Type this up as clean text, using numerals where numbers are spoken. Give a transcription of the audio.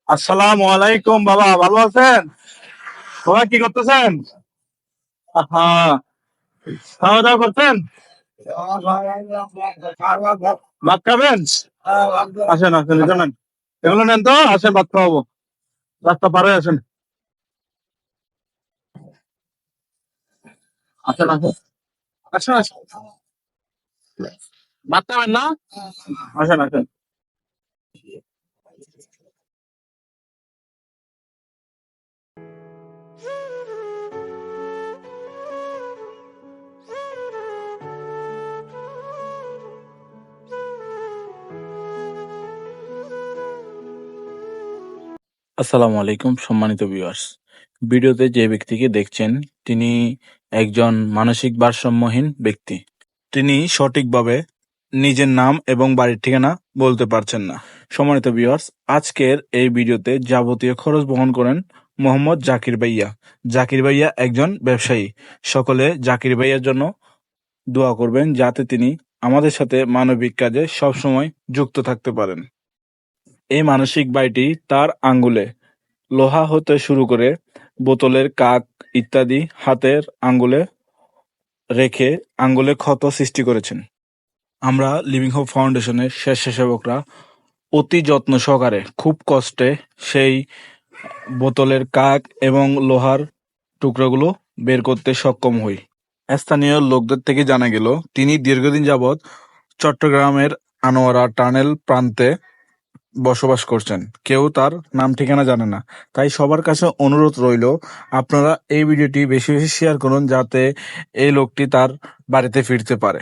আসসালামু আলাইকুম বাবা, ভালো আছেন? বাবা কি করতেছেন? হ্যাঁ, খাওয়া দাওয়া করছেন? ভাত খাবেন? আসেন আসেন, এটা নেন, এগুলো নেন তো, আসেন ভাত খাওয়াবো। রাস্তা পারে আসেন, আসেন আসেন, আসেন আসেন, ভাত খাবেন না? আসেন আসেন। আসসালামু আলাইকুম সম্মানিত ভিউয়ার্স। ভিডিওতে যে ব্যক্তিকে দেখছেন তিনি একজন মানসিক ভারসাম্যহীন ব্যক্তি। তিনি সঠিকভাবে নিজের নাম এবং বাড়ির ঠিকানা বলতে পারছেন না। সম্মানিত ভিউয়ার্স, আজকের এই ভিডিওতে যাবতীয় খরচ বহন করেন মোহাম্মদ জাকির ভাইয়া। জাকির ভাইয়া একজন ব্যবসায়ী। সকলে জাকির ভাইয়ার জন্য দোয়া করবেন যাতে তিনি আমাদের সাথে মানবিক কাজে সবসময় যুক্ত থাকতে পারেন। এই মানসিক বাড়িটি তার আঙ্গুলে লোহা হতে শুরু করে বোতলের কাক ইত্যাদি হাতের আঙ্গুলে রেখে আঙ্গুলে ক্ষত সৃষ্টি করেছেন। আমরা লিভিং হোপ ফাউন্ডেশনের স্বেচ্ছাসেবকরা অতি যত্ন সহকারে খুব কষ্টে সেই বোতলের কাক এবং লোহার টুকরোগুলো বের করতে সক্ষম হই। স্থানীয় লোকদের থেকে জানা গেল তিনি দীর্ঘদিন যাবৎ চট্টগ্রামের আনোয়ারা টানেল প্রান্তে বসবাস করছেন। কেউ তার নাম ঠিকানা জানে না। তাই সবার কাছে অনুরোধ রইল আপনারা এই ভিডিওটি বেশি বেশি শেয়ার করুন যাতে এই লোকটি তার বাড়িতে ফিরতে পারে।